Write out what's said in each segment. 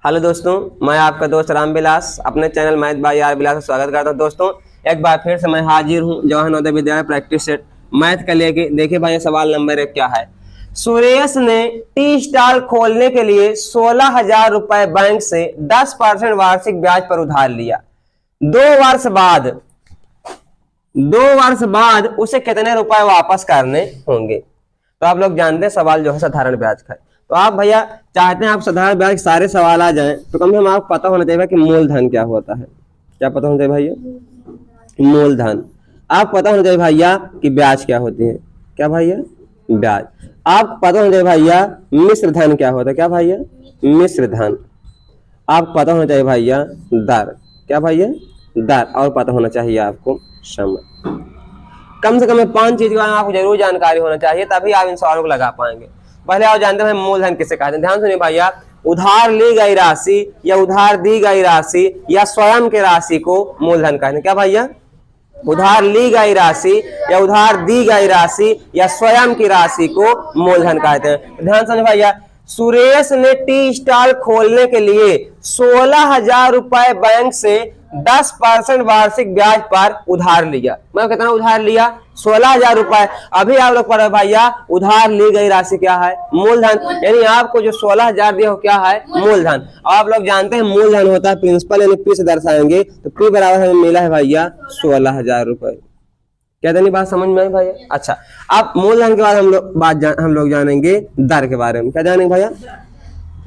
Hello दोस्तों, मैं आपका दोस्त रामविलास अपने चैनल मैथ बाय आर विलास में स्वागत करता हूं। दोस्तों एक बार फिर से मैं हाजिर हूं Jawahar Navodaya Vidyalaya practice SAT math का लेके। देखिए भाई, सवाल नंबर 1 क्या है। सुरेश ने टी स्टॉल खोलने के लिए 16,000 रुपए बैंक से 10% वार्षिक ब्याज पर उधार लिया। 2 वर्ष बाद उसे कितने रुपए वापस करने होंगे। तो आप लोग जानते हैं सवाल जो है साधारण ब्याज का है। तो आप भैया चाहते हैं आप साधारण ब्याज सारे सवाल आ जाएं, तो कम से कम आपको पता होना चाहिए कि मूलधन क्या होता है। क्या पता होना चाहिए भैया? मूलधन। आप पता होना चाहिए भैया कि ब्याज क्या होती है। क्या भैया? ब्याज। आप पता होना चाहिए भैया मिश्र धन क्या होता है। क्या भैया? मिश्र धन। आप पता होना चाहिए भैया दर। क्या भैया? दर। और पता होना चाहिए आपको समय। कम से कम 5 चीज के बारे में आपको जरूर जानकारी होना चाहिए, तभी आप इन सवालों को लगा पाएंगे। पहले आप जानते हैं मूलधन किसे कहते हैं। ध्यान सुनिए भैया, उधार ली गई राशि या उधार दी गई राशि या स्वयं की राशि को मूलधन कहते हैं। क्या भैया? उधार ली गई राशि या उधार दी गई राशि या स्वयं की राशि को मूलधन कहते हैं। ध्यान सुनिए भैया, सुरेश ने टी स्टॉल खोलने के लिए 16,000 रुपए बैंक से 10% वार्षिक ब्याज पर उधार लिया। मतलब कितना उधार लिया? 16,000 रुपए। अभी आप लोग पढ़े भैया, उधार ली गई राशि क्या है? मूलधन। यानी आपको जो 16,000 दिया हो क्या है? मूलधन। आप लोग जानते हैं मूलधन होता है प्रिंसिपल, यानी पी से दर्शाएंगे तो पी बराबर हमें मिला है भैया 16,000 रुपए। क्या नहीं बात समझ में आई भैया? अच्छा, अब मूलधन के बाद हम लोग जानेंगे दर के बारे में। क्या जानेंगे भैया?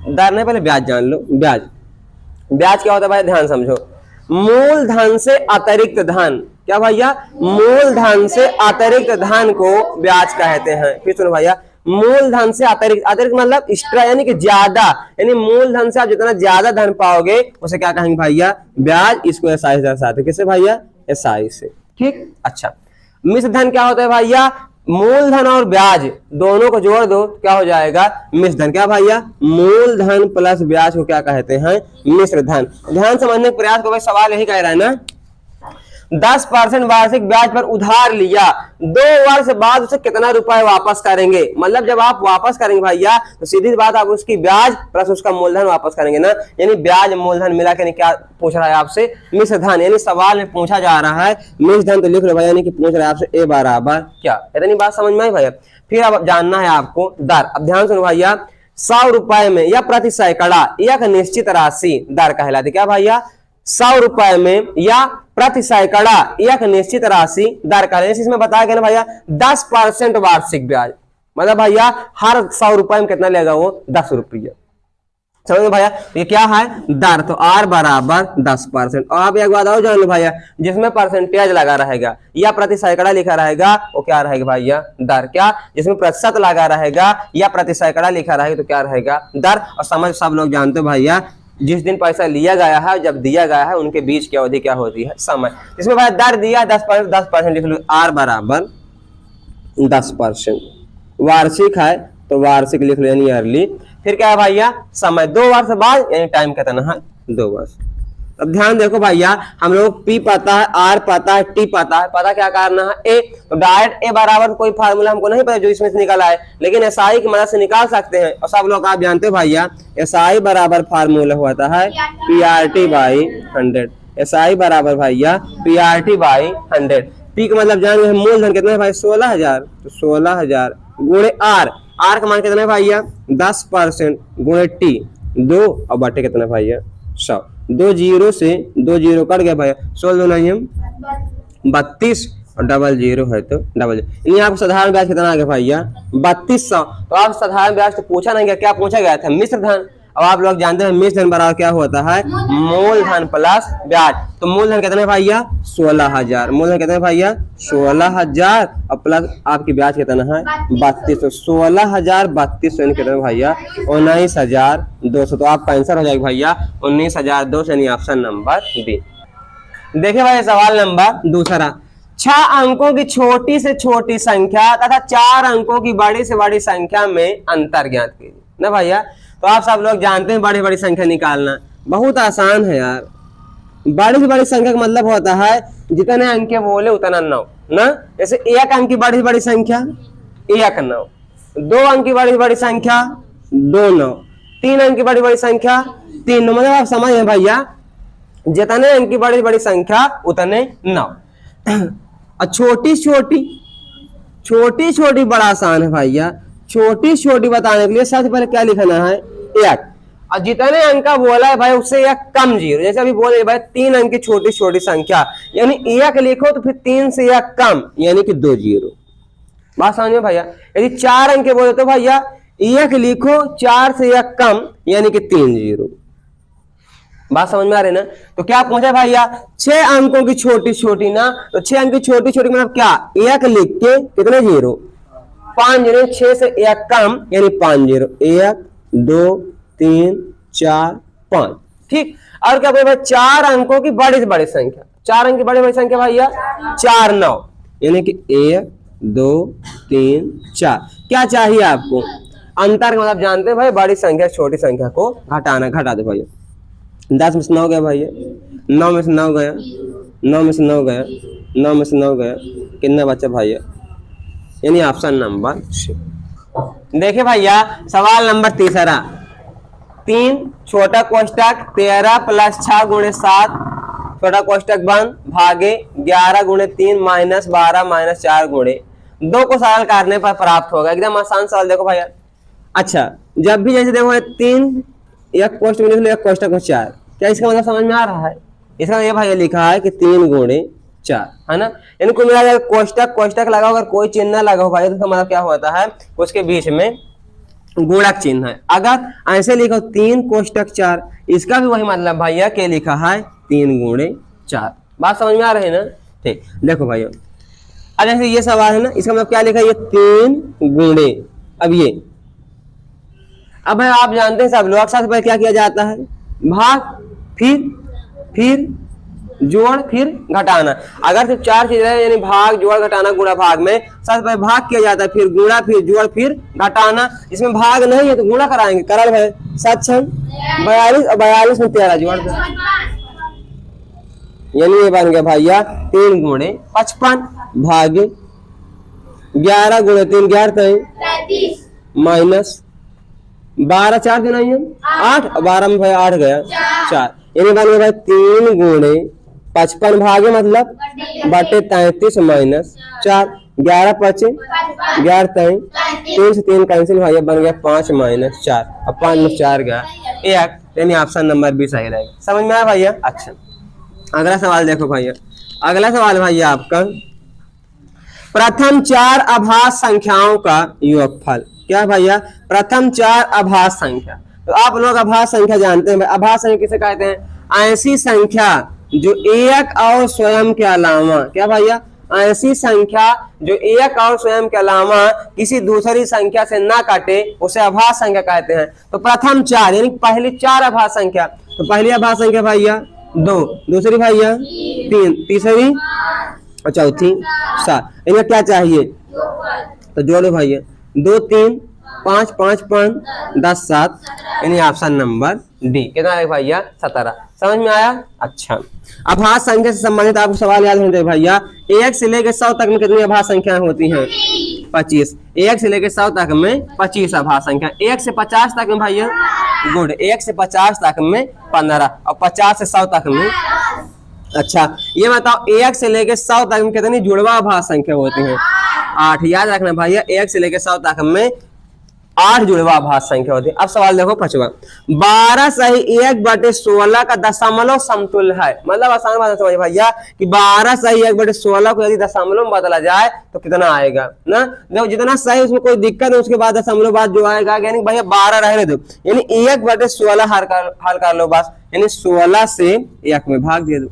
दर नहीं, पहले ब्याज जान लो। ब्याज। ब्याज क्या होता है भाई? ध्यान समझो। मूलधन से अतिरिक्त धन। क्या भैया? मूलधन से अतिरिक्त धन को ब्याज कहते हैं। फिर सुनो भैया, मूलधन से अतिरिक्त, अतिरिक्त मतलब एक्स्ट्रा, यानी कि ज्यादा, यानी मूलधन से आप जितना ज्यादा धन पाओगे उसे क्या कहेंगे भैया? ब्याज। इसको एसआई से दर्शाते। किससे भैया? एसआई से। ठीक। अच्छा, मिश्र धन क्या होता है भैया? मूलधन और ब्याज दोनों को जोड़ दो, क्या हो जाएगा? मिश्र धन। क्या भैया? मूलधन प्लस ब्याज को क्या कहते हैं? मिश्र धन। ध्यान समझने का प्रयास करो, सवाल यही कह रहा है ना। 10% वार्षिक ब्याज पर उधार लिया, 2 वर्ष बाद उसे कितना रुपए वापस करेंगे। मतलब जब आप वापस करेंगे भैया तो सीधी बात आप उसकी ब्याज प्लस उसका मूलधन वापस करेंगे ना। यानी ब्याज मूलधन मिला के क्या पूछ रहा है आपसे? मिश्र धन। यानी सवाल में पूछा जा रहा है मिश्र धन, तो लिख लो भैया, यानी कि पूछ रहा है आपसे ए बराबर क्या। इतनी बात समझ में आई भैया? फिर अब जानना है आपको दर। अब ध्यान सुनो भैया, 100 रुपए में या प्रति सैकड़ा एक निश्चित राशि दर कहलाती। क्या भैया? 100 रुपए में या प्रति सैकड़ा एक निश्चित राशि दर का। इसमें बताया गया ना भैया 10% वार्षिक ब्याज। मतलब भैया हर 100 रुपए में कितना लेगा वो? 10 रुपये। समझ गए भैया? ये क्या है? दर। तो आर बराबर 10%। और आप एक बात और जान लो भैया, जिसमें परसेंटेज लगा रहेगा या प्रति सैकड़ा लिखा रहेगा वो क्या रहेगा भैया? दर। क्या? जिसमें प्रतिशत लगा रहेगा या प्रति सैकड़ा लिखा रहेगा तो क्या रहेगा? दर। और समझ सब लोग जानते हो भैया, जिस दिन पैसा लिया गया है जब दिया गया है उनके बीच की अवधि क्या होती है? समय। इसमें भाई दर दिया 10% लिख लो, आर बराबर 10%। वार्षिक है तो वार्षिक लिख लो, यानी ईयरली। फिर क्या है भैया? समय। 2 वर्ष बाद, यानी टाइम कितना है? 2 वर्ष। अब ध्यान देखो भैया, हम लोग पी पता है, आर पता है, टी पता है, पता क्या करना है? ए। तो डायरेक्ट ए बराबर कोई फार्मूला हमको नहीं पता जो इसमें से निकला है, लेकिन एसआई की मदद से निकाल सकते हैं। और सब लोग आप जानते हो भैया, एसआई बराबर फार्मूला होता है पीआरटी बाई 100। एसआई बराबर भैया पीआरटी बाई 100। पी का मतलब जान गए मूलधन कितना है भाई? 16,000। तो 16,000 गुणे आर। आर का मान कितना है भैया? 10% गुणे टी 2 और बटे कितना भैया? 100। 2 जीरो से 2 जीरो कट गया भैया, 16 नहीं हम 32 और डबल जीरो है तो डबल। यानी आपको साधारण ब्याज कितना आ गया भैया? 3200। तो आप साधारण ब्याज तो पूछा नहीं गया, क्या पूछा गया था? मिश्र धन। अब आप लोग जानते हैं मिश्र धन बराबर क्या होता है? मूलधन प्लस ब्याज। तो मूलधन कितना है भैया? 16,000। मूलधन कितना है भैया? 16,000 और प्लस आपकी ब्याज कितना है? 3200। 16,000 3200 कितना भैया? 19,200। तो आपका आंसर हो जाएगा भैया 19,200, यानी ऑप्शन नंबर बी। देखिए भाई सवाल नंबर दूसरा, 6 अंकों की छोटी से छोटी संख्या तथा 4 अंकों की बड़ी से बड़ी संख्या में अंतर ज्ञात कीजिए ना भैया। तो आप सब लोग जानते हैं बड़ी बड़ी संख्या निकालना बहुत आसान है यार। बड़ी से बड़ी संख्या का मतलब होता है जितने अंक बोले उतना 9 ना। जैसे 1 अंक की बड़ी से बड़ी संख्या 1 9, 2 अंक की बड़ी से बड़ी संख्या 2 9, 3 अंक की बड़ी बड़ी संख्या 3 मतलब आप समझ हैं भैया, जितने अंक की बड़ी बड़ी संख्या उतने 9। और छोटी छोटी बड़ा आसान है भैया। छोटी छोटी बताने के लिए सबसे पहले क्या लिखना है, 1। और जितने अंक का बोला है भाई उससे 1 कम 0। जैसे अभी बोले भाई 3 अंक की छोटी छोटी संख्या, यानी 1 लिखो तो फिर 3 से 1 कम यानी कि 2 0। बात समझ में भैया। यदि 4 अंक के बोले तो भैया 1 लिखो 4 से 1 कम यानी कि 3 0। बात समझ में आ रही ना। तो क्या पूछा भैया, 6 अंकों की छोटी छोटी ना, तो 6 अंक की छोटी छोटी मतलब क्या, 1 लिख के कितने 0, 5 0। 6 से 1 कम यानी 5 0। 1 2 3 4 5। ठीक। और क्या बोले, 4 अंकों की बड़ी से बड़ी संख्या, 4 अंक की बड़ी बड़ी संख्या भैया 4 9 यानी कि 1 2 3 4। क्या चाहिए आपको, अंतर का मतलब जानते हैं भाई, बड़ी संख्या छोटी संख्या को घटाना। घटा दो भैया, 10 में से 9 गया भैया, 9 में से 9 गया, 9 में से 9 गया, 9 में से 9 गया, कितना बचा भैया, यानी ऑप्शन नंबर C। देखिए भैया सवाल नंबर तीसरा, 3 छोटा कोष्टक 13 + 6 × 7 छोटा कोष्टक बंद भागे 11 × 3 - 12 - 4 × 2 को सरल करने पर प्राप्त होगा। एकदम आसान सवाल देखो भैया। अच्छा, जब भी जैसे देखो 3 एक कोष्टक में लिख लो, एक कोष्टक में 4, क्या इसका मतलब समझ में आ रहा है। इसका ये भैया लिखा है कि 3 × 4 है ना, यानी कुल मिला कोष्टक कोष्टक लगा, अगर कोई चिन्ह ना लगा हो भाई तो इसका मतलब क्या होता है, उसके बीच में गुणक चिन्ह है। अगर ऐसे लिखो 3 कोष्टक 4, इसका भी वही मतलब भैया के लिखा है 3 × 4। बात समझ में आ रही है ना। ठीक, देखो भैया अब जैसे ये सवाल है ना, इसका मतलब क्या लिखा है, ये 3 गुणे, अब ये, अब भाई आप जानते हैं सब लोग सबसे पहले क्या किया जाता है, भाग फिर जोड़ फिर घटाना। अगर सिर्फ 4 चीजें हैं यानी भाग जोड़ घटाना गुणा भाग में सबसे पहले भाग किया जाता है, फिर गुणा फिर जोड़ फिर घटाना। इसमें भाग नहीं है तो गुणा कराएंगे, करल भाई 7 6 42 और 42 में 13 जोड़ दो, यानी ये बन गया भैया 3 × 55 भागे 11 × 3 11 माइनस 12 4 दिन नहीं है 8 और 12 में भाई 8 गया 4, यानी बन गया भाई 3 × 55 भागे मतलब बटे 33 माइनस 4, 11 5 11 3 3 से 3 कैंसिल भाई, बन गया 5 - 4 और 5 में 4 गया 1, यानी ऑप्शन नंबर B सही रहेगा। समझ में आया भैया। अच्छा अगला सवाल देखो भैया, अगला सवाल भैया आपका, प्रथम 4 अभाज्य संख्याओं का योगफल। क्या भैया, प्रथम 4 अभाज्य संख्या। तो आप लोग अभाज्य संख्या जानते हैं, अभाज्य संख्या किसे कहते हैं, ऐसी संख्या जो एक और स्वयं के अलावा, क्या भैया, ऐसी संख्या जो एक और स्वयं के अलावा किसी दूसरी संख्या से ना काटे उसे अभाज्य संख्या कहते हैं। तो प्रथम 4 यानी पहली 4 अभाज्य संख्या, तो पहली अभाज्य संख्या भैया 2, दूसरी भैया 3, तीसरी और चौथी 7। इनका क्या चाहिए, तो जोड़ो भैया 2 3 5 5 5 10 7, यानी ऑप्शन नंबर D। कितना है भैया 17। समझ में आया। अच्छा अभाज्य संख्या से संबंधित आपको सवाल याद होने चाहिए भैया, 1 से लेकर 100 तक में कितनी अभाज्य संख्याएं होती हैं, 25। 1 से लेकर 100 तक में 25 अभाज्य संख्या। 1 से 50 तक में भैया गुड, 1 से 50 तक में 15 और 50 से 100 तक में। अच्छा ये बताओ 1 से लेकर 100 तक में कितनी जुड़वा अभाज्य संख्या होती हैं, 8। याद रखना भैया 1 से लेकर 100 तक में 8 जुड़वा अभाज्य संख्या होती है। अब सवाल देखो 5वां, 12 सही 1/16 का दशमलव समतुल्य है। मतलब आसान बात समझ भैया कि 12 सही 1/16 को यदि दशमलव में बदला जाए तो कितना आएगा ना। देखो जितना सही उसमें कोई दिक्कत है, उसके बाद दशमलव बाद जो आएगा, यानी भैया 12 रहने दो, यानी 1/16 हल कर लो बस, यानी 16 से 1 में भाग दे दो।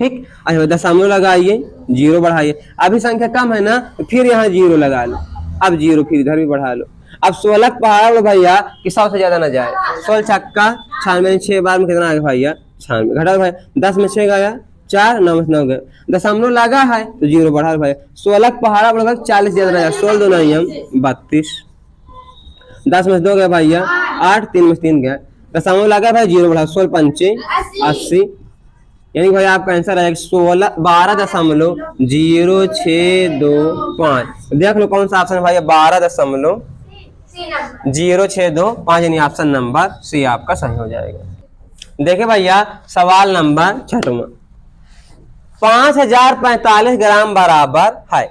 ठीक, अच्छा दशमलव लगाइए, 0 बढ़ाइए, अभी संख्या कम है ना तो फिर यहाँ 0 लगा लो, अब 0 फिर इधर भी बढ़ा लो। अब 16 पहाड़ लो भैया कि 100 से ज्यादा ना जाए, 16 छक्का 96, 6 बार में कितना आ गया भैया 96, घटा भाई 10 में 6 गया 4, 9 में 9 गया, दशमलव लगा है तो 0 बढ़ा भाई, 16 पहाड़ा बढ़ा 40 ज्यादा ना जाए, 16 2 नहीं हम 32, 10 में 2 गया भैया 8, 3 में 3 गया, दशमलव लगा भाई 0 बढ़ा, 16 पंचे 80, यानी भाई आपका आंसर आएगा 12.0625। देख लो कौन सा ऑप्शन है भाई 12.0625। 062 यानी ऑप्शन नंबर सी आपका सही हो जाएगा। देखिए भैया सवाल नंबर 6वां, 5045 ग्राम बराबर है,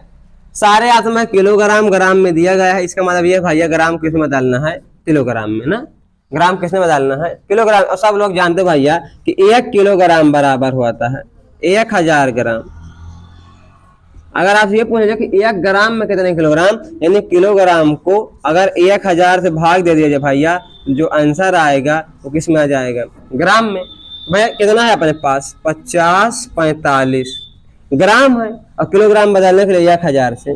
सारे आइटम में किलोग्राम ग्राम में दिया गया है, इसका मतलब ये भैया ग्राम किस में बदलना है, किलोग्राम में ना, ग्राम किसने बदलना है, किलोग्राम। और सब लोग जानते भैया कि 1 किलोग्राम बराबर होता है 1000 ग्राम। अगर आप ये पूछे कि 1 ग्राम में कितने किलोग्राम, यानी किलोग्राम को अगर 1000 से भाग दे दिया जाए भैया, जो आंसर आएगा वो किस में आ जाएगा, ग्राम में। भैया कितना है अपने पास, 5045 ग्राम है, और किलोग्राम बदलने के लिए 1000 से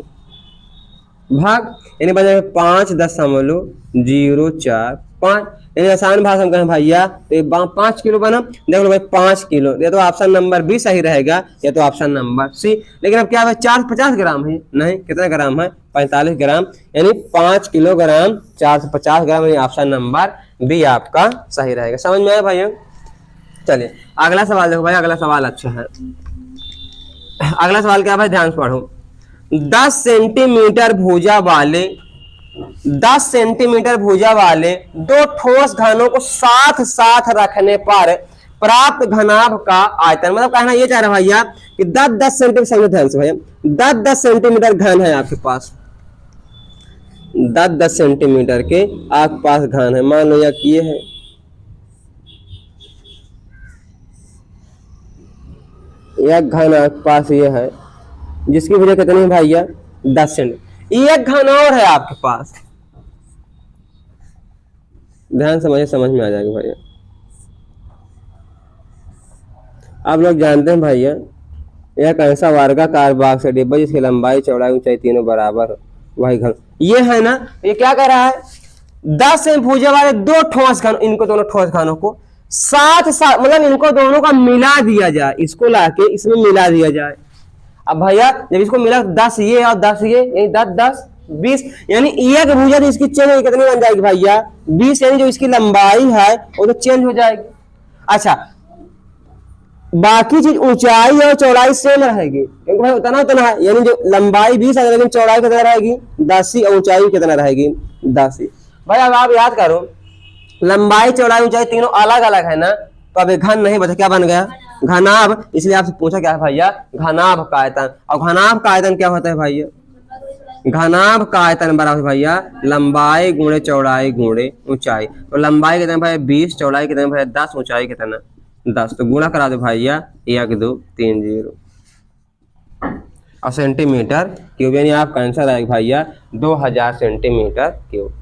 भाग, यानी बने 5.045, यानी आसान भाषा में कहें भैया तो 5 किलो बना। देख लो भाई 5 किलो, ये तो ऑप्शन नंबर बी सही रहेगा, या तो ऑप्शन नंबर सी। लेकिन अब क्या है, 450 ग्राम है, नहीं कितना ग्राम है, 45 ग्राम, यानी 5 किलोग्राम 450 ग्राम, यानी ऑप्शन नंबर बी आपका सही रहेगा। समझ में आया भाइयों? चलिए अगला सवाल देखो भाई, अगला सवाल अच्छा है। अगला सवाल क्या भाई, ध्यान से पढ़ो। 10 सेंटीमीटर भुजा वाले 10 सेंटीमीटर भुजा वाले 2 ठोस घनों को साथ साथ रखने पर प्राप्त घनाभ का आयतन, मतलब कहना ये चाह रहा भैया कि 10 सेंटीमीटर, ध्यान से भैया 10 सेंटीमीटर घन है आपके पास, 10 सेंटीमीटर के आपके पास घन है। मान लो कि ये है, एक घन आपके पास ये है, जिसकी वजह कितनी है भैया, 10 सेंटीमीटर। एक घन और है आपके पास, ध्यान समझिए, समझ में आ जाएगा भैया। आप लोग जानते हैं भैया, एक ऐसा वर्गाकार बाग से डिब्बा जिसकी लंबाई चौड़ाई ऊंचाई तीनों बराबर हो, वही घन ये है ना। ये क्या कर रहा है, 10 से भुजा वाले 2 ठोस घन, इनको दोनों ठोस घनों को साथ साथ, मतलब इनको दोनों का मिला दिया जाए, इसको लाके इसमें मिला दिया जाए। अब भैया जब इसको मिला 10 ये और 10 ये, यानी 10 10 20, यानी एक भुजा तो इसकी चेंज कितनी बन जाएगी भैया, 20, यानी जो इसकी लंबाई है वो तो चेंज हो जाएगी। अच्छा बाकी चीज ऊंचाई और चौड़ाई सेम रहेगी, क्योंकि भाई उतना उतना है, यानी जो लंबाई 20 है लेकिन चौड़ाई कितना रहेगी, 10 ही, और ऊंचाई कितना रहेगी, 10 ही। भाई अब आप याद करो, लंबाई चौड़ाई ऊंचाई तीनों अलग अलग है ना, तो अब घन नहीं बचा, क्या बन गया, घनाभ। इसलिए आपसे पूछा क्या है भैया, घनाभ का आयतन। और घनाभ का आयतन क्या होता है भैया, घनाभ का आयतन बराबर भैया लंबाई गुणे चौड़ाई गुणे ऊंचाई। तो लंबाई कितना भैया 20, चौड़ाई कितना भैया 10, ऊंचाई कितना 10, तो गुणा करा दो भैया 1 2 3 0, और सेंटीमीटर क्यूब, यानी आपका आंसर आएगा भैया 2000 सेंटीमीटर क्यूब।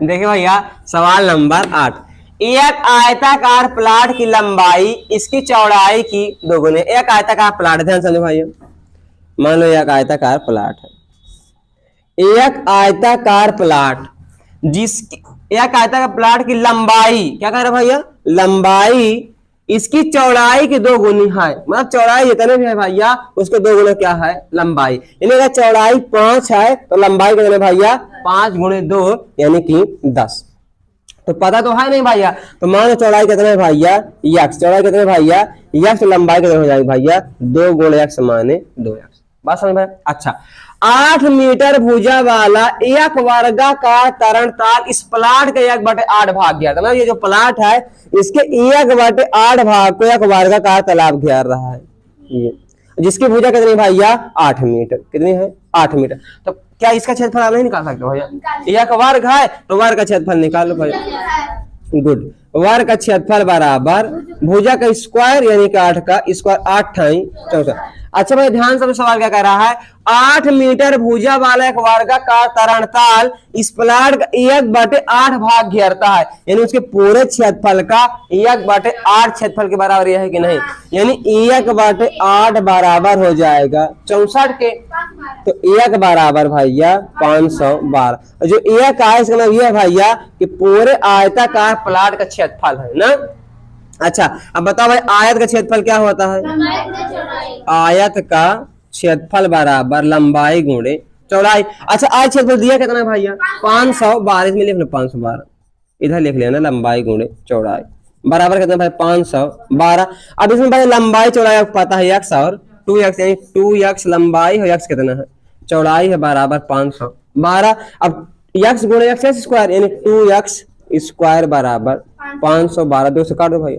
देखिए भैया सवाल नंबर 8, एक आयताकार प्लाट की लंबाई इसकी चौड़ाई की दोगुनी। एक आयताकार प्लाट, ध्यान समझो भैया, मान लो एक आयताकार प्लाट है, एक आयताकार प्लाट जिसकी, एक आयताकार प्लाट की लंबाई क्या कह रहे भैया, लंबाई इसकी चौड़ाई की 2 गुनी है, मतलब चौड़ाई जितने भी है भैया उसके 2 गुना क्या है, लंबाई। यानी अगर चौड़ाई 5 है तो लंबाई कितने भैया 5 गुणे 2 यानी कि 10। तो पता तो है नहीं भैया, तो मान लो चौड़ाई कितने भैया x, चौड़ाई कितने भैया x, लंबाई कितने हो जाएगी भैया 2 गुणे x माने 2x। बात समझ में? अच्छा 8 मीटर भुजा वाला एक वर्गाकार तरणताल इस प्लाट के 1/8 भाग गया, मतलब ये जो प्लाट है इसके 1/8 भाग को एक वर्गाकार तालाब घेर रहा है, ये जिसकी भुजा कितनी भैया 8 मीटर, कितनी है 8 मीटर। तो क्या इसका क्षेत्रफल आप नहीं निकाल सकते भैया, एक वर्ग है तो वर्ग का क्षेत्रफल निकाल लो भैया, गुड। वर्ग का क्षेत्रफल बराबर भुजा का स्क्वायर यानी कि 8 का स्क्वायर, 8 ठाई 64। अच्छा भाई ध्यान से सवाल क्या कह रहा है, 8 मीटर भुजा वाला एक वर्गाकार तरणताल इस प्लाट का 1/8 भाग घेरता है, यानी उसके पूरे क्षेत्रफल का 1/8 क्षेत्रफल के बराबर यह है कि नहीं, यानी 1/8 बराबर हो जाएगा 64 के, तो 1 बराबर भैया 512। जो 1 है इसका मतलब यह भैया कि पूरे आयताकार प्लाट का क्षेत्रफल है ना। अच्छा अब बताओ भाई आयत का क्षेत्रफल क्या होता है, आयत का क्षेत्रफल बराबर लंबाई गुणे चौड़ाई। अच्छा आयत क्षेत्रफल दिया कितना भैया 512, इसमें लिख लो 512, इधर लिख लेना लंबाई गुणे चौड़ाई बराबर कितना भाई 512। अब इसमें भाई लंबाई चौड़ाई आपको पता है x और 2x, यानी 2x लंबाई और x कितना है चौड़ाई है बराबर 512। अब एक्स गुणे एक्स स्क्वायर यानी 2x स्क्वायर बराबर 512। 2 से काट दो भाई,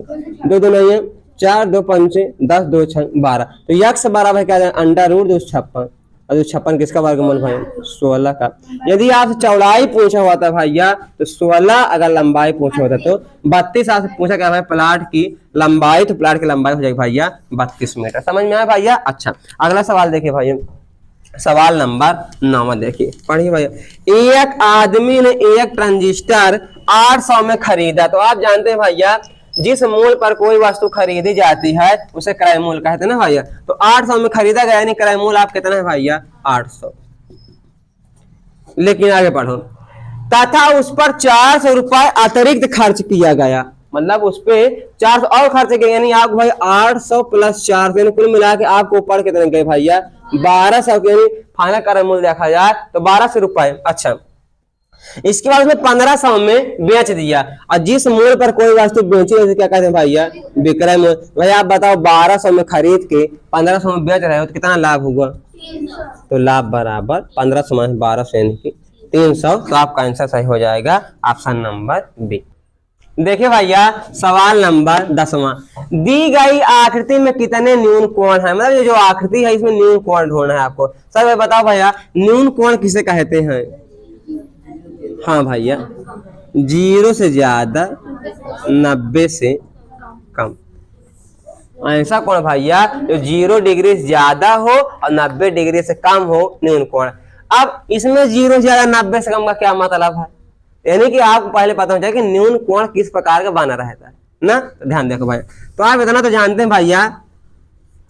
2 2 नहीं है 4, 2 5 10, 2 6 12। तो एक्स बराबर क्या है अंडर रूट 256। और 256 किसका वर्गमूल भाई 16 का। यदि आप चौड़ाई पूछा हुआ था भैया तो 16, अगर लंबाई पूछा होता तो 32। आपसे पूछा क्या भाई प्लाट की लंबाई, तो प्लाट की लंबाई हो जाएगी भैया 32 मीटर। समझ में आया भैया। अच्छा अगला सवाल देखिए भैया, सवाल नंबर 9 देखिए, पढ़िए भैया। एक आदमी ने एक ट्रांजिस्टर 800 में खरीदा। तो आप जानते हैं भैया जिस मूल्य पर कोई वस्तु खरीदी जाती है उसे क्रय मूल्य कहते हैं ना भैया। तो 800 में खरीदा गया यानी क्रय मूल्य आप कितना है भैया 800। लेकिन आगे पढ़ो, तथा उस पर 400 रुपए अतिरिक्त खर्च किया गया। मतलब उस पे 400 और खर्च किया, यानी आप भाई 800 प्लस 400 कुल मिला के आपको ऊपर कितने गए भैया 1200 के। फाइनल क्रय मूल्य देखा जाए तो 1200 रुपए। अच्छा इसके बाद उसने 1500 में बेच दिया। और जिस मूल्य पर कोई वस्तु बेची उसे क्या कहते हैं भैया विक्रय मूल्य। भैया आप बताओ 1200 में खरीद के 1500 में बेच रहे हो तो कितना लाभ होगा। तो लाभ बराबर 1500 में 1200 यानी कि 300। तो आपका आंसर सही हो जाएगा ऑप्शन नंबर बी। देखिए भैया सवाल नंबर 10वां, दी गई आकृति में कितने न्यून कोण है। मतलब ये जो आकृति है इसमें न्यून कोण ढूंढना है आपको। सर बताओ भैया न्यून कोण किसे कहते हैं। हाँ भैया 0 से ज्यादा 90 से कम। ऐसा कोण भैया जो 0 डिग्री से ज्यादा हो और 90 डिग्री से कम हो न्यून कोण। अब इसमें 0 से ज्यादा 90 से कम का क्या मतलब है, यानी कि आपको पहले पता हो जाए कि न्यून कोण किस प्रकार का बना रहता है ना। तो ध्यान देखो भाई, तो आप इतना तो जानते हैं भैया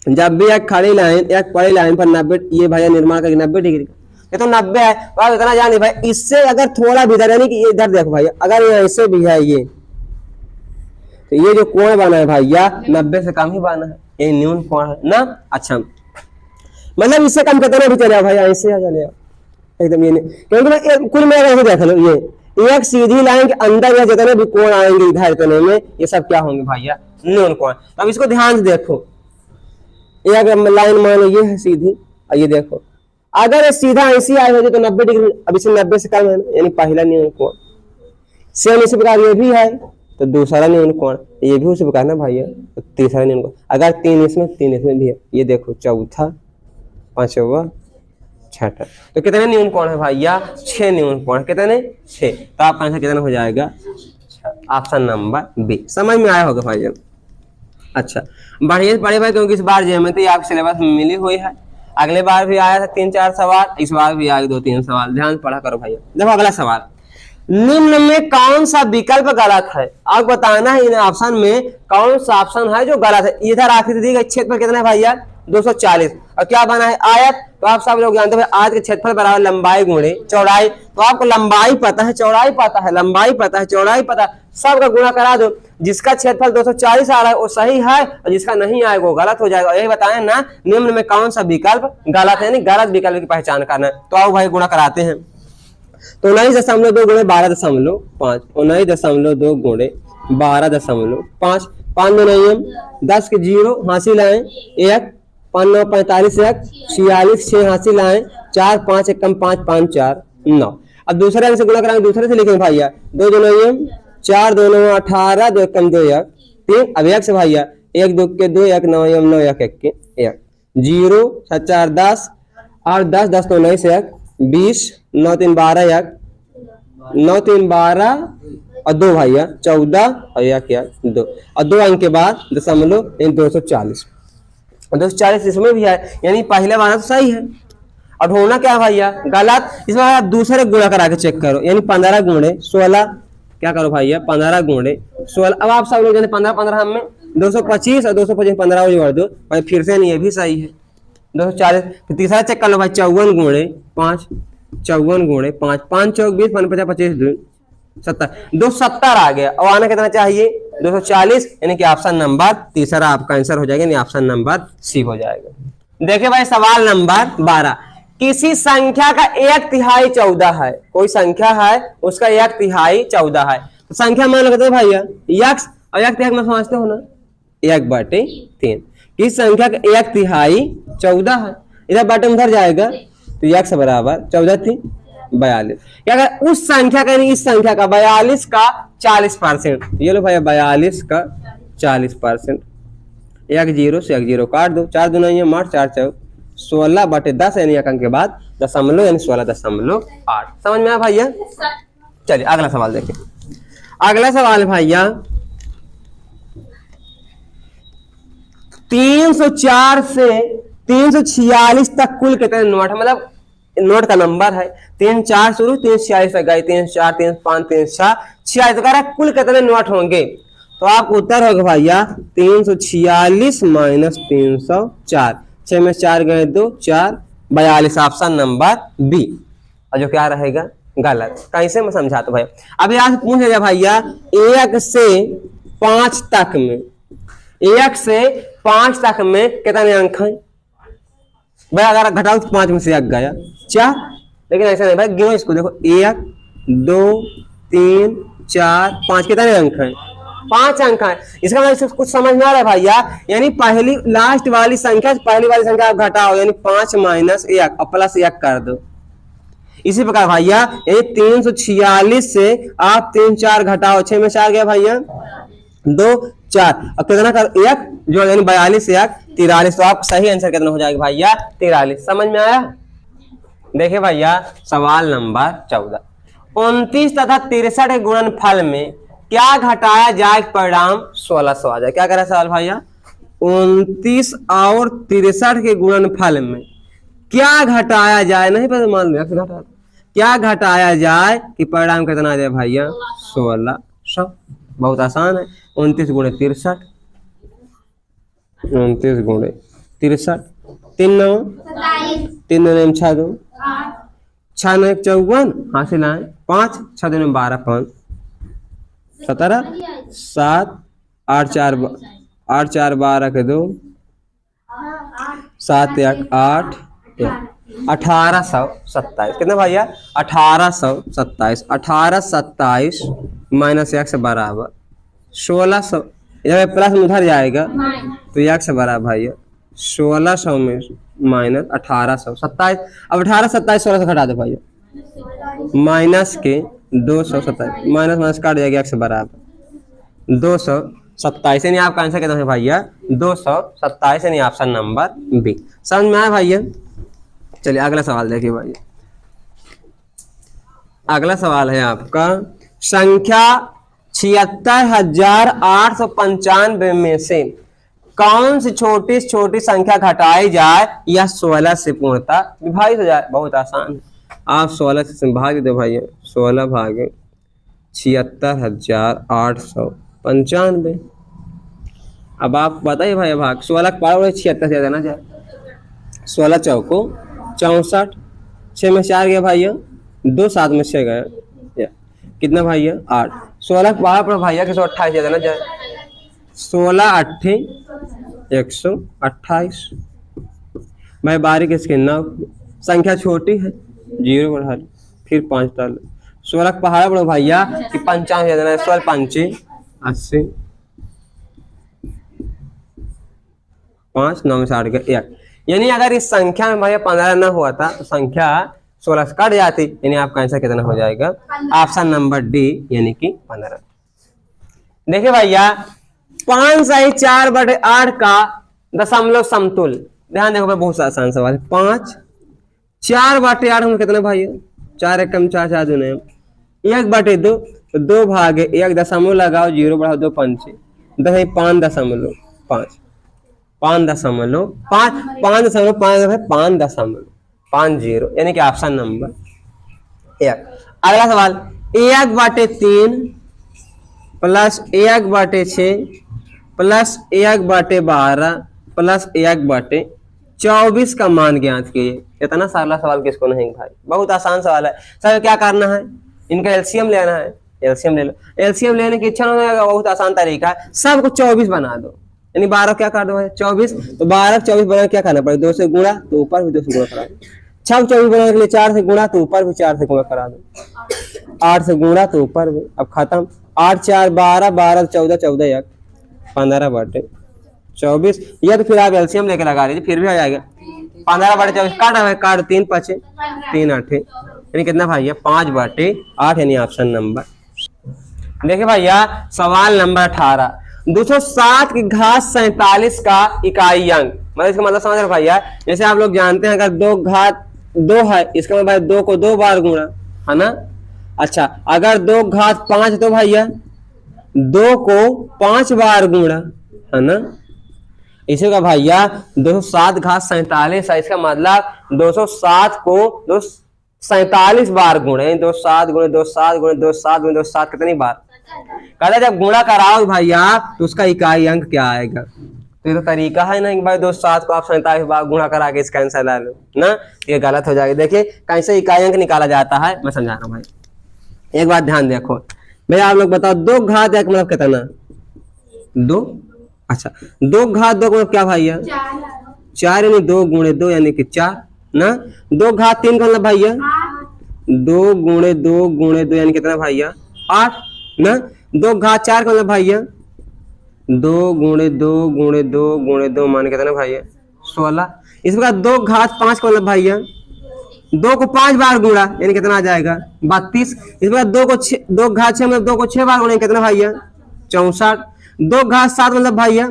जब भी एक खड़ी लाइन एक पड़ी लाइन पर 90, ये भैया निर्माण करेगी 90 डिग्री का, ये तो 90 है। तो आप इतना जानिए भाई इससे अगर थोड़ा भी इधर यानी कि इधर देखो भैया अगर ये ऐसे भी है ये, तो ये जो कोण बना है भैया 90 से कम ही बना है, ये न्यून कोण है ना। अच्छा मतलब इससे कम कितना भी चले भाई ऐसे आ चले एकदम ये नहीं, क्योंकि कुल में ऐसे देख लो ये एक सीधी लाइन के अंदर या जितने भी कोण आएंगे इधर इतने में ये सब क्या होंगे भैया न्यून कोण। अब इसको ध्यान से देखो, एक लाइन मान लो ये है सीधी और ये देखो अगर ये सीधा ऐसी आई होगी तो 90 डिग्री, अब इसे 90 से कम है यानी पहला न्यून कोण। सेम इसी प्रकार ये भी है तो दूसरा न्यून कोण, ये भी उसी प्रकार ना भैया तो तीसरा न्यून कोण। अगर 3 इसमें भी है, ये देखो चौथा पांचवा छठा, तो कितने न्यून कोण है भैया 6 न्यून कोण। कितने 6। तो आपका आंसर कितना हो जाएगा ऑप्शन नंबर बी। समझ में आया होगा भैया। अच्छा बढ़िया पढ़े भाई, क्योंकि इस बार ज्योमेट्री आपके सिलेबस में मिली हुई है। अगले बार भी आया था 3-4 सवाल, इस बार भी आए 2-3 सवाल। ध्यान पढ़ा करो भैया। देखो अगला सवाल, निम्न में कौन सा विकल्प गलत है। आप बताना है इन ऑप्शन में कौन सा ऑप्शन है जो गलत है। इधर आकृति दी गई क्षेत्रफल कितना है भैया 240 और क्या बना है आयत। तो आप सब लोग जानते हैं आयत के क्षेत्रफल बराबर लंबाई गुणे चौड़ाई। तो आपको लंबाई पता है, चौड़ाई पता है, लंबाई पता है, चौड़ाई पता है, सबका गुणा करा दो। जिसका क्षेत्रफल 240 आ रहा है वो सही है और जिसका नहीं आएगा वो गलत हो जाएगा। यही बताएं ना निम्न में कौन सा विकल्प गलत है, यानी गलत विकल्प की पहचान करना है। तो आओ भाई गुणा कराते हैं। तो 19.2 गुणे 12.5, 19.2 गुणे 12.5, 5 2 नहीं 10 के 0 हासिल आए 1, 5 9 45 1 46 6 हासिल आए 4 5 1 कम 5 5 4 9। अब दूसरे अंक से गुणा कराएंगे, दूसरे से लिखेंगे भैया 2 2 नहीं 4 2 9 18 2 1 कम 2 1 3। अब 1 से भैया 1 2 के 2 1 9 9 1 1 के 1 0 7 4 10 और 10 10 तो 9 से 1 20 9 3 12 1 9 3 12 और 2 भैया 14 और 1 2 और 2 अंक के बाद दशमलव 240। 240 इसमें भी है यानी पहले वाला तो सही है और ढूंढना क्या है भैया गलत। इसमें आप दूसरे गुणा करा के चेक करो, यानी 15 गुणे 16 क्या करो भैया 15 गुणे 16। अब आप सब लोग जाने 15 15 में 225 और 225 15 जोड़ दो भाई, फिर से नहीं ये भी सही है 240। फिर तीसरा चेक कर लो भाई 54 गुणे 5, 54 गुणे 5, 5 चौक 20 50 25 2 70, 270 आ गया। और आना कितना चाहिए 240, यानी कि ऑप्शन नंबर तीसरा आपका आंसर हो जाएगा, यानी ऑप्शन नंबर सी हो जाएगा। देखिए भाई सवाल नंबर 12, किसी संख्या का 1/3 14 है। कोई संख्या है उसका 1/3 14 है। तो संख्या मान लगते हैं भैया x और 1/3 में समझते हो ना 1/3। किस संख्या का 1/3 14 है, इधर बटे उधर जाएगा तो x बराबर 14 थी 42। क्या अगर उस संख्या का यानी इस संख्या का 42 का 40%, ये लो भैया 42 का 40%। एक जीरो से एक जीरो काट दो, 4 दूना 8, 4 4 16/10 यानी एक अंक के बाद दशमलव यानी 16.8। समझ में आया भैया? चलिए अगला सवाल देखिए। अगला सवाल भैया 304 से 346 तक कुल कितने नोट, मतलब नोट का नंबर है 3 4 शुरू 346 तक गए, 3 4 3 5 3 6 46 तो कह रहा है कुल कितने नोट होंगे। तो आपको उत्तर होगा भैया 346 माइनस 304, 6 में 4 गए 2 4 42, ऑप्शन नंबर बी। और जो क्या रहेगा गलत। कैसे मैं समझाता भाई, अब यहाँ से पूछ लिया भैया 1 से 5 तक में, 1 से 5 तक में कितने अंक हैं भाई? अगर घटाओ तो 5 में से 1 गया 4, लेकिन ऐसा नहीं भाई, गिनो इसको, देखो 1 2 3 4 5 कितने अंक हैं? 5 अंक है। इसका मतलब कुछ समझ में आ रहा है भैया, यानी पहली लास्ट वाली संख्या पहली वाली संख्या आप घटाओ, यानी 5 माइनस 1 और प्लस 1 कर दो। इसी प्रकार भैया ये 346 से आप 3 4 घटाओ, 6 में 4 गया भैया 2 4 और कितना कर 1 जो यानी 42 से 1 43। तो आप सही आंसर कितना हो जाएगा भैया 43। समझ में आया? देखिए भैया सवाल नंबर 14, 29 तथा 63 के गुणनफल में क्या घटाया जाए परिणाम 1600 आ जाए। क्या कह रहा है सवाल भैया? 29 और 63 के गुणनफल में क्या घटाया जाए, नहीं पता मान लिया घटा, क्या घटाया जाए कि परिणाम कितना आ जाए भैया 1600। बहुत आसान है, 29 गुणे 63, 29 गुणे 63, 3 9 3 9 6 2 6 9 1 54 हासिल आए 5 6 2 12 5 17 7 8 4 12 के 2 7 1 8 1827। कितना भैया 1827, 1827 माइनस 1 से बराबर 1600, जब प्लस में उधर जाएगा तो 1 से बराबर भैया 1600 में माइनस 1827। अब 1827 16 से घटा दो भैया, माइनस के 227, माइनस माइनस काट जाएगा 1 से बराबर 227, यानी आपका आंसर कितना है भैया 227, यानी ऑप्शन नंबर बी। समझ में आया भैया? चलिए अगला सवाल देखिए भैया। अगला सवाल है आपका संख्या 76,895 में से कौन सी छोटी छोटी संख्या घटाई जाए या 16 से पूर्णतः विभाजित हो जाए। बहुत आसान है, आप 16 से भाग दो भैया, 16 भागे 76,895। अब आप बताइए भैया भाग 16 पावर 76 से देना जाए, 16 चौको 64, 6 में 4 गया भैया 2 7 में 6 गया कितना भैया 8, 16 बाहर पर भैया 128 देना जाए, 16 8 128। भाई बारीक इसके नाम संख्या छोटी है 0 बढ़ा लो, फिर 5 डालो, 16 पहाड़ बढ़ो भैया कि 95 देना है, 16 5 80 5 9 में 60 गया 1। यानी अगर इस संख्या में भैया 15 न हुआ था तो संख्या 16 से कट जाती, यानी आपका आंसर कितना हो जाएगा ऑप्शन नंबर डी, यानी कि 15। देखिए भैया 5 सही 4/8 का दशमलव समतुल, ध्यान देखो भाई बहुत आसान सवाल है। 5 4/8 हम कितना भैया 4 1 4 4 दूने 1/2 2 भागे 1 दशमलव लगाओ 0 बढ़ाओ 2 5 10 5.5 5.5 यानी कि ऑप्शन नंबर 1। अगला सवाल 1/3 प्लस 1/6 प्लस 1/12 प्लस 1/24 का मान ज्ञात कीजिए। इतना सारा सवाल किसको नहीं भाई, बहुत आसान सवाल है। सर क्या करना है, इनका एलसीएम लेना है, एलसीएम ले लो। एलसीएम लेने की इच्छा नहीं होगा, बहुत आसान तरीका है, सबको 24 बना दो, यानी 12 क्या कर दो है 24, तो 12 24 बनाने क्या करना पड़ेगा 2 से गुणा तो ऊपर भी 2 से गुणा करा दो, 6 24 बनाने के लिए 4 से गुणा तो ऊपर भी 4 से गुणा करा दो, 8 से गुणा तो ऊपर भी। अब खत्म 8 4 12 12 14 14 1 15/24, या तो फिर आप एलसीएम लेके लगा लीजिए फिर भी आ जाएगा 15/24 काट 3 5 3 8 यानी कितना भैया 5/8 यानी ऑप्शन नंबर। देखिए भैया सवाल नंबर 18, 207 की घात 47 का इकाई अंक, मतलब इसका मतलब समझ रहे भैया, जैसे आप लोग जानते हैं अगर 2 घात 2 है, इसका मतलब भाई 2 को 2 बार गुणा, है ना। अच्छा अगर 2 घात 5 तो भैया 2 को 5 बार गुणा, है ना। इसी का भैया 207 घात 47 है, इसका मतलब 207 को 247 बार गुणे, 207 गुणे 207 गुणे 207 गुणे 207 कितनी बार, कहता जब गुणा कराओ भैया तो उसका इकाई अंक क्या आएगा। तो ये तो तरीका है ना कि भाई 207 को आप 47 बार गुणा करा के इसका आंसर ला लो ना, ये गलत हो जाएगा। देखिए कैसे इकाई अंक निकाला जाता है मैं समझा रहा हूँ भाई, एक बात ध्यान देखो भैया, आप लोग बताओ 2 घात 1 मतलब कितना 2, अच्छा 2 घात 2 मतलब क्या भैया 4 यानी 2 गुणे 2 यानी कि 4 ना। 2 घात 3 का मतलब भैया 2 गुणे 2 गुणे 2 यानी कितना भैया 8 ना। 2 घात 4 का मतलब भैया 2 गुणे 2 गुणे 2 गुणे 2 मान कितना भैया 16। इसके बाद 2 घात 5 का मतलब भैया 2 को 5 बार गुणा यानी कितना आ जाएगा 32। इसके बाद 2 घात 6 मतलब 2 को 6 बार गुणा कितना भैया 64। 2 घात 7 मतलब भैया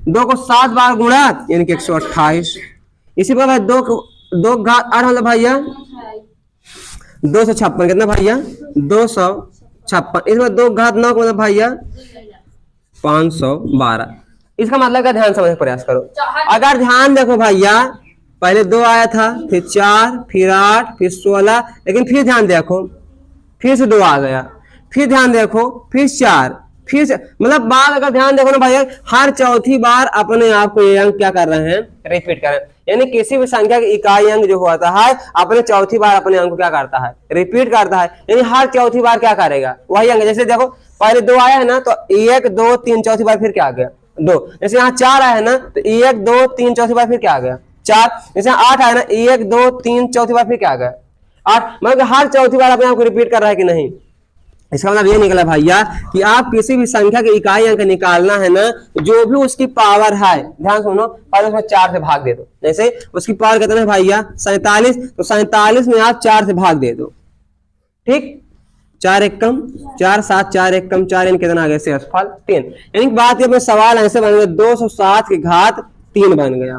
2 को 7 बार गुणा यानी कि 128। इसी प्रकार 2 घात 8 मतलब भैया 256 कितना भैया 256। इसमें 2 घात 9 मतलब भैया 512। इसका मतलब का ध्यान समझने का प्रयास करो। अगर ध्यान देखो भैया पहले 2 आया था, फिर 4, फिर 8, फिर 16, लेकिन फिर ध्यान देखो फिर से 2 आ गया, फिर ध्यान देखो फिर 4, फिर से मतलब बार अगर ध्यान देखो ना भैया हर चौथी बार अपने आप को ये अंक क्या कर रहे हैं रिपीट कर रहे हैं। यानी किसी भी संख्या की इकाई अंक जो होता है अपने चौथी बार अपने अंक को क्या करता है रिपीट करता है, यानी हर चौथी बार क्या करेगा वही अंक। जैसे देखो पहले 2 आया है ना तो 1 2 3 चौथी बार फिर क्या आ गया 2। जैसे यहाँ 4 आया है ना तो 1 2 3 चौथी बार फिर क्या आ गया 4। जैसे 8 आया ना 1 2 3 चौथी बार फिर क्या आ गया 8। मतलब हर चौथी बार अपने आप को रिपीट कर रहा है कि नहीं। इसका मतलब ये निकला भैया कि आप किसी भी संख्या की इकाई अंक निकालना है ना, जो भी उसकी पावर है, ध्यान सुनो, पहले उसमें 4 से भाग दे दो। जैसे उसकी पावर कितना है भैया 47, तो 47 में आप 4 से भाग दे दो, ठीक। 4 एकम 4 7 4 एकम 4 यानी कितना आ गया शेषफल 3। यानी बात ये सवाल ऐसे बन गया 207 की घात 3 बन गया।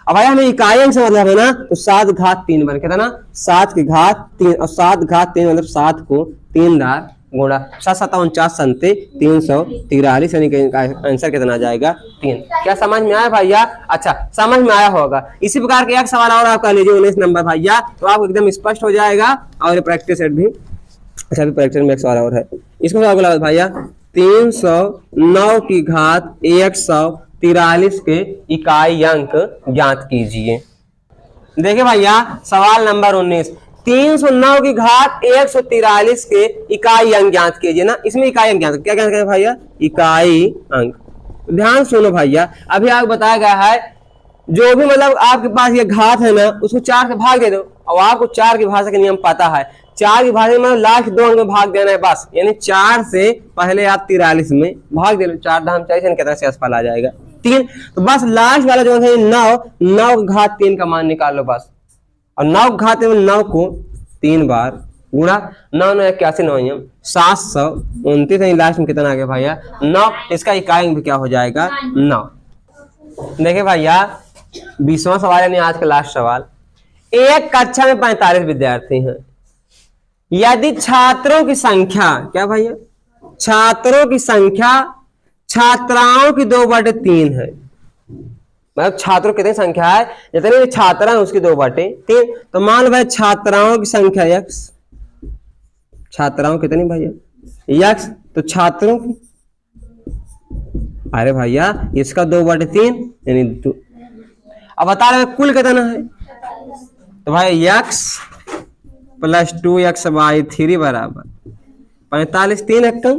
अब भाई हमें इकाई अंक से मतलब है ना तो 7 घात 3 बन कितना 7 की घात 3, और 7 घात 3 मतलब 7 को 3 बार गुणा 7 7 49 संते 343 यानी कि आंसर कितना आ जाएगा 3। क्या समझ में आया भैया? अच्छा समझ में आया होगा। इसी प्रकार के एक सवाल और आप कर लीजिए 19 नंबर भैया, तो आपको एकदम स्पष्ट हो जाएगा। और प्रैक्टिस सेट भी, अच्छा भी प्रैक्टिस में एक सवाल और है, इसको क्या भैया 309 की घात 143 के इकाई अंक ज्ञात कीजिए। देखिए भैया सवाल नंबर 19, 309 की घात 143 के इकाई अंक ज्ञात कीजिए ना। इसमें इकाई अंक ज्ञात क्या ज्ञात करें भैया इकाई अंक। ध्यान सुनो भैया, अभी आपको बताया गया है जो भी मतलब आपके पास ये घात है ना उसको 4 से भाग दे दो। और आपको 4 की भाषा का नियम पता है, 4 की भाषा में लास्ट 2 अंक में भाग देना है बस। यानी 4 से पहले आप 43 में भाग दे लो, 4 धाम 40 कितना शेषफल आ जाएगा 3। तो बस लास्ट वाला जो है 9 घात 3 का मान निकाल लो बस। और 9 घात 9 को 3 बार गुणा 9 9 81 9 729 लास्ट में कितना आ गया भैया 9। इसका इकाई अंक भी क्या हो जाएगा 9। देखिए भैया 20वां सवाल यानी आज का लास्ट सवाल। एक कक्षा में 45 विद्यार्थी हैं, यदि छात्रों की संख्या क्या भैया छात्रों की संख्या छात्राओं की 2/3 है। मतलब छात्रों कितनी संख्या है जितने भी छात्रा है उसकी 2/3। तो मान लो भाई छात्राओं की संख्या x, छात्राओं कितनी भैया x, तो छात्रों की अरे भैया इसका 2/3 यानी 2। अब बता रहे कुल कितना है, तो भाई x + 2x/3 बराबर 45। 3 एकम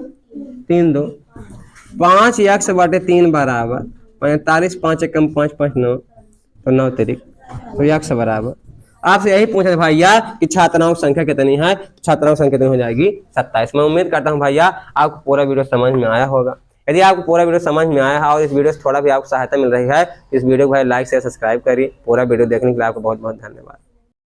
3 2 5x/3 बराबर 45। 5 एकम 5 5 9 तो 9 3 तो x बराबर। आपसे यही पूछा भैया कि छात्राओं की संख्या कितनी है, छात्राओं की संख्या कितनी हो जाएगी 27। मैं उम्मीद करता हूं भैया आपको पूरा वीडियो समझ में आया होगा। यदि आपको पूरा वीडियो समझ में आया है और इस वीडियो से थोड़ा भी आपको सहायता मिल रही है, इस वीडियो को भाई लाइक शेयर सब्सक्राइब करिए। पूरा वीडियो देखने के लिए आपको बहुत बहुत धन्यवाद।